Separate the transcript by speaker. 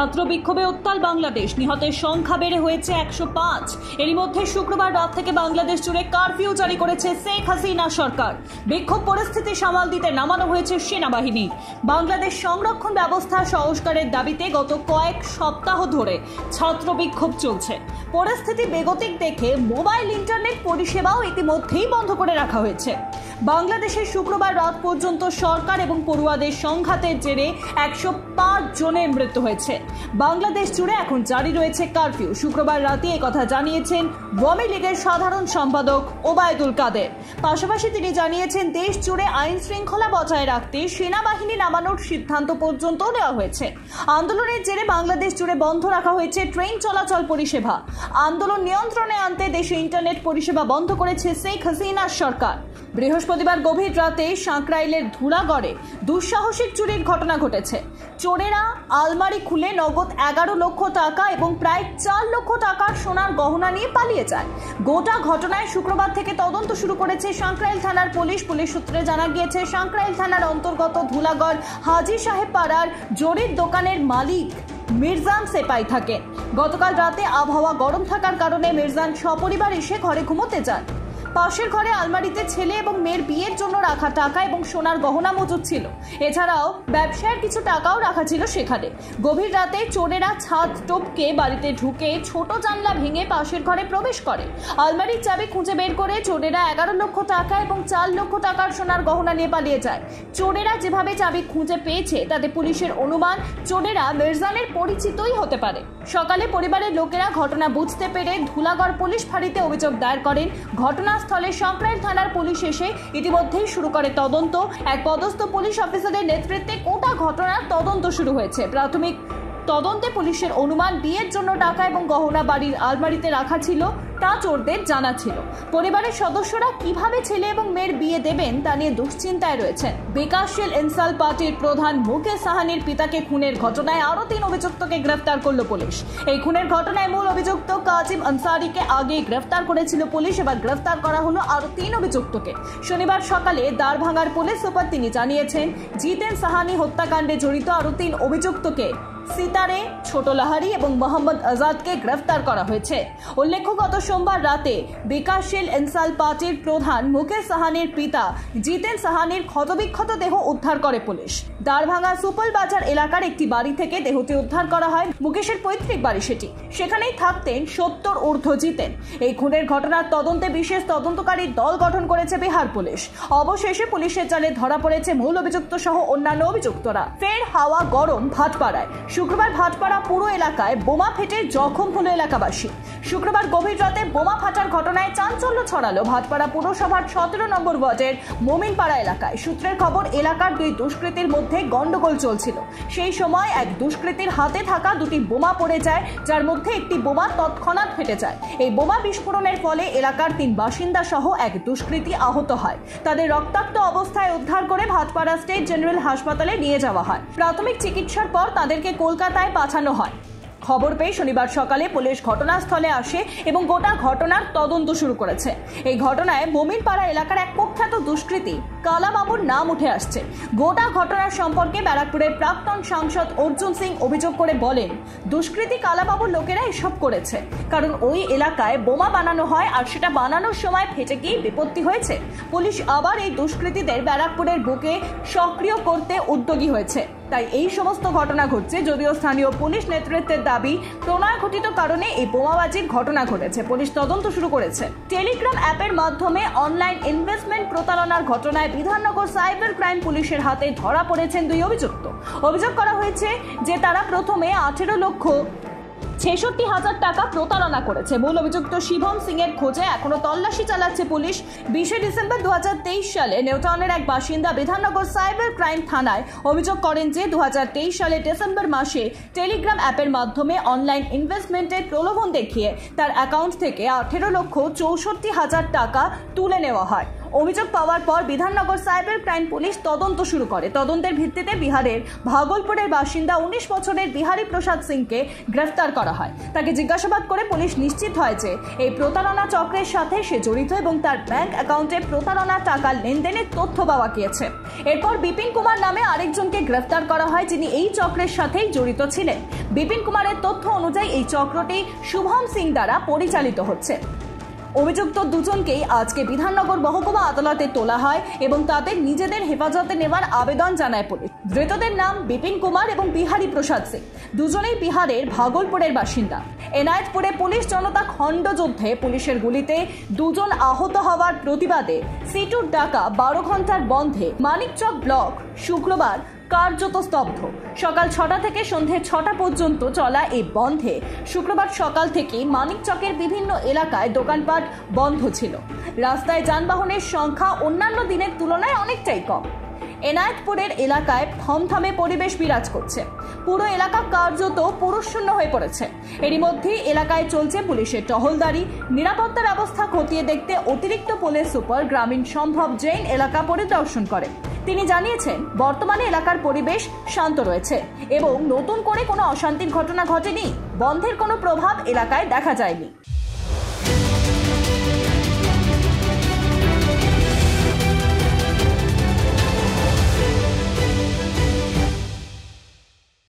Speaker 1: ছাত্র বিক্ষোভে উত্তাল বাংলাদেশ, নিহতের সংখ্যা বেড়ে হয়েছে 105। এরই মধ্যে শুক্রবার রাত থেকে বাংলাদেশ জুড়ে কারফিউ জারি করেছে শেখ হাসিনা সরকার। বিক্ষোভ পরিস্থিতি সামাল দিতে নামানো হয়েছে সেনাবাহিনী। বাংলাদেশ সংরক্ষণ ব্যবস্থা সংস্কারের দাবিতে গত কয়েক সপ্তাহ ধরে ছাত্র বিক্ষোভ চলছে। পরিস্থিতি বেগতিক দেখে মোবাইল ইন্টারনেট পরিষেবাও ইতিমধ্যেই বন্ধ করে রাখা হয়েছে। বাংলাদেশে শুক্রবার রাত পর্যন্ত সরকার এবং পড়ুয়াদের সংঘাতের জেরে 105 জনের মৃত্যু হয়েছে। বাংলাদেশ জুড়ে এখন জারি রয়েছে কারফিউ। শুক্রবার রাতে একথা জানিয়েছেন আওয়ামী লীগের সাধারণ সম্পাদক ওবায়দুল কাদের। পাশাপাশি তিনি জানিয়েছেন দেশ জুড়ে আইন শৃঙ্খলা বজায় রাখতে সেনাবাহিনী নামানোর সিদ্ধান্ত পর্যন্ত নেওয়া হয়েছে। আন্দোলনের জেরে বাংলাদেশ জুড়ে বন্ধ রাখা হয়েছে ট্রেন চলাচল পরিষেবা। আন্দোলন নিয়ন্ত্রণে আনতে দেশে ইন্টারনেট পরিষেবা বন্ধ করেছে শেখ হাসিনার সরকার। বৃহস্পতিবার গভীর রাতে সাঁকরাইলের ধুলাগড়ে দুঃসাহসিক চুরির ঘটনা ঘটেছে। চোরেরা আলমারি খুলে নগদ 11 লক্ষ টাকা এবং প্রায় 4 লক্ষ টাকার সোনার গহনা নিয়ে পালিয়ে যায়। গোটা ঘটনায় শুক্রবার থেকে তদন্ত শুরু করেছে সাঁকরাইল থানার পুলিশ। পুলিশ সূত্রে জানা গিয়েছে সাঁকরাইল থানার অন্তর্গত ধুলাগড় হাজি সাহেব পাড়ার জরির দোকানের মালিক মির্জান সেপাই থাকেন। গতকাল রাতে আবহাওয়া গরম থাকার কারণে মির্জান সপরিবার এসে ঘরে ঘুমোতে যান। পাশের ঘরে আলমারিতে ছেলে এবং মেয়ের বিয়ের জন্য রাখা টাকা এবং সোনার গহনা মজুদ ছিল। এছাড়াও ব্যবসায়ের কিছু টাকাও রাখা ছিল সেখানে। গভীর রাতে চোরেরা ছাদ টপকে বাড়িতে ঢুকে ছোট জানলা ভেঙে পাশের ঘরে প্রবেশ করে। আলমারির চাবি খুঁজে বের করে চোরেরা 11 লক্ষ টাকা এবং 4 লক্ষ টাকার সোনার গহনা নিয়ে পালিয়ে যায়। চোরেরা যেভাবে চাবি খুঁজে পেয়েছে তাতে পুলিশের অনুমান চোরেরা মির্জানের পরিচিতই হতে পারে। সকালে পরিবারের লোকেরা ঘটনা বুঝতে পেরে ধুলাগড় পুলিশ ফাঁড়িতে অভিযোগ দায়ের করেন। ঘটনাস্থলে সাঁকরাইল থানার পুলিশ এসে ইতিমধ্যেই শুরু করে তদন্ত। এক পদস্থ পুলিশ অফিসারের নেতৃত্বে গোটা ঘটনার তদন্ত শুরু হয়েছে। প্রাথমিক তদন্তে পুলিশের অনুমান বিয়ের জন্য টাকা এবং গহনা বাড়ির আলমারিতে রাখা ছিল, তা চোরদের জানা ছিল। পরিবারের সদস্যরা কিভাবে ছেলে এবং মেয়ের বিয়ে দেবেন তা নিয়ে দুশ্চিন্তায় রয়েছেন। বিকাশশীল ইনসাল পার্টির প্রধান মুকেশ সাহানির পিতাকে খুনের ঘটনায় আরও 3 অভিযুক্তকে গ্রেফতার করল পুলিশ। এই খুনের ঘটনায় মূল অভিযুক্ত কাজিম আনসারিকে আগেই গ্রেফতার করেছিল পুলিশ। এবার গ্রেফতার করা হলো আরও 3 অভিযুক্তকে। শনিবার সকালে দ্বারভাঙার পুলিশ সুপার তিনি জানিয়েছেন জিতেন সাহানি হত্যাকাণ্ডে জড়িত আরও 3 অভিযুক্তকে সিতারে, ছোট লাহারি এবং মোহাম্মদ আজাদকে গ্রেফতার করা হয়েছে। উল্লেখ্য, গত সোমবার রাতে বিকাশশীল ইনসাল পার্টির প্রধান মুকেশ সাহানির পিতা জিতেন সাহানির ক্ষতবিক্ষত দেহ উদ্ধার করে পুলিশ। দ্বারভাঙা সুপল বাজার এলাকার একটি বাড়ি থেকে দেহটি উদ্ধার করা হয়। মুকেশের পৈতৃক বাড়ি সেটি। সেখানেই থাকতেন 70 ঊর্ধ্ব জিতেন। এই খুনের ঘটনার তদন্তে বিশেষ তদন্তকারী দল গঠন করেছে বিহার পুলিশ। অবশেষে পুলিশের জালে ধরা পড়েছে মূল অভিযুক্ত সহ অন্যান্য অভিযুক্তরা। ফের হাওয়া গরম ভাটপাড়ায়। শুক্রবার ভাটপাড়া পুরো এলাকায় বোমা ফেটে জখম হলো এলাকাবাসী। শুক্রবার গভীর রাতে বোমা ফাটার ঘটনায় চাঞ্চল্য ছড়ালো ভাটপাড়া পুরসভার 17 নম্বর ওয়ার্ডের মোমিনপাড়া এলাকায়। সূত্রের খবর, এলাকার 2 দুষ্কৃতীর মধ্যে গন্ডগোল চলছিল। সেই সময় এক দুষ্কৃতীর হাতে থাকা 2টি বোমা পড়ে যায়, যার মধ্যে একটি বোমা তৎক্ষণাৎ ফেটে যায়। এই বোমা বিস্ফোরণের ফলে এলাকার 3 বাসিন্দা সহ এক দুষ্কৃতী আহত হয়। তাদের রক্তাক্ত অবস্থায় উদ্ধার করে ভাটপাড়া স্টেট জেনারেল হাসপাতালে নিয়ে যাওয়া হয়। প্রাথমিক চিকিৎসার পর তাদেরকে কলকাতায় পাঠানো হয়। খবর পেয়ে শনিবার সকালে পুলিশ ঘটনাস্থলে আসে এবং গোটা ঘটনার তদন্ত শুরু করেছে। এই ঘটনায় মোমিনপাড়া এলাকার এক কুখ্যাত দুষ্কৃতী কালাবাবুর নাম উঠে আসছে। গোটা ঘটনার সম্পর্কে ব্যারাকপুরের প্রাক্তন সাংসদ অর্জুন সিং অভিযোগ করে বলেন, দুষ্কৃতী কালাবাবুর লোকেরা এসব করেছে, কারণ ওই এলাকায় বোমা বানানো হয় আর সেটা বানানোর সময় ফেটে গিয়ে বিপত্তি হয়েছে। পুলিশ আবার এই দুষ্কৃতীদের ব্যারাকপুরের বুকে সক্রিয় করতে উদ্যোগী হয়েছে। তাই এই সমস্ত ঘটনা ঘটছে। যদিও স্থানীয় পুলিশ নেতৃত্বের দাবি প্রণয় ঘটিত কারণে এই বোমাবাজির ঘটনা ঘটেছে। পুলিশ তদন্ত শুরু করেছে। টেলিগ্রাম অ্যাপের মাধ্যমে অনলাইন ইনভেস্টমেন্ট প্রতারণার ঘটনায় বিধাননগর সাইবার ক্রাইম পুলিশের হাতে ধরা পড়েছেন 2 অভিযুক্ত। অভিযোগ করা হয়েছে যে তারা প্রথমে 18,66,000 টাকা প্রতারণা করেছে। মূল অভিযুক্ত শিবম সিং এর খোঁজে এখনো তল্লাশি চালাচ্ছে পুলিশ। 20 ডিসেম্বর 2023 সালে নিউটাউনের এক বাসিন্দা বিধাননগর সাইবার ক্রাইম থানায় অভিযোগ করেন যে 2023 সালে ডিসেম্বর মাসে টেলিগ্রাম অ্যাপের মাধ্যমে অনলাইন ইনভেস্টমেন্টের প্রলোভন দেখিয়ে তার অ্যাকাউন্ট থেকে 18,64,000 টাকা তুলে নেওয়া হয়। অভিযোগ পাওয়ার পর বিধাননগর সাইবার ক্রাইম পুলিশ তদন্ত শুরু করে। তদন্তের ভিত্তিতে বিহারের ভাগলপুরের বাসিন্দা 19 বছরের বিহারী প্রসাদ সিংকে গ্রেফতার করা হয়। তাকে জিজ্ঞাসাবাদ করে পুলিশ নিশ্চিত হয় যে এই প্রতারণা চক্রের সাথে সে জড়িত এবং তার ব্যাংক অ্যাকাউন্টে প্রতারণা টাকা লেনদেনের তথ্য পাওয়া গিয়েছে। এরপর বিপিন কুমার নামে আরেকজনকে গ্রেফতার করা হয়, যিনি এই চক্রের সাথেই জড়িত ছিলেন। বিপিন কুমারের তথ্য অনুযায়ী এই চক্রটি শুভম সিং দ্বারা পরিচালিত হচ্ছে। অভিযুক্ত দুজনকেই আজকে বিধাননগর মহকুমা আদালতে তোলা হয় এবং তাদের নিজেদের হেফাজতে নেওয়ার আবেদন জানায় পুলিশ। ধৃতদের নাম বিপিন কুমার এবং বিহারী প্রসাদ সিং, দুজনেই বিহারের ভাগলপুরের বাসিন্দা। এনায়েতপুরে পুলিশ জনতা খণ্ডযুদ্ধে পুলিশের গুলিতে দুজন আহত হওয়ার প্রতিবাদে সিটুর ডাকা 12 ঘন্টার বন্ধে মানিকচক ব্লক শুক্রবার কার্যত স্তব্ধ। সকাল 6টা থেকে সন্ধে 6টা পর্যন্ত চলা এই বন্ধে শুক্রবার সকাল থেকে মানিকচকের বিভিন্ন এলাকায় দোকানপাট বন্ধ ছিল। রাস্তায় যানবাহনের সংখ্যা অন্যান্য দিনের তুলনায় অনেকটাই কম। এনায়েতপুরের এলাকায় থমথমে পরিবেশ বিরাজ করছে। পুরো এলাকা কার্যত পুরুষশূন্য হয়ে পড়েছে। এরই মধ্যে এলাকায় চলছে পুলিশের টহলদারি। নিরাপত্তা ব্যবস্থা খতিয়ে দেখতে অতিরিক্ত পুলিশ সুপার গ্রামীণ সম্ভব জৈন এলাকা পরিদর্শন করেন। তিনি জানিয়েছেন, বর্তমানে এলাকার পরিবেশ শান্ত রয়েছে এবং নতুন করে কোনো অশান্তির ঘটনা ঘটেনি। বন্ধের কোনো প্রভাব এলাকায় দেখা যায়নি।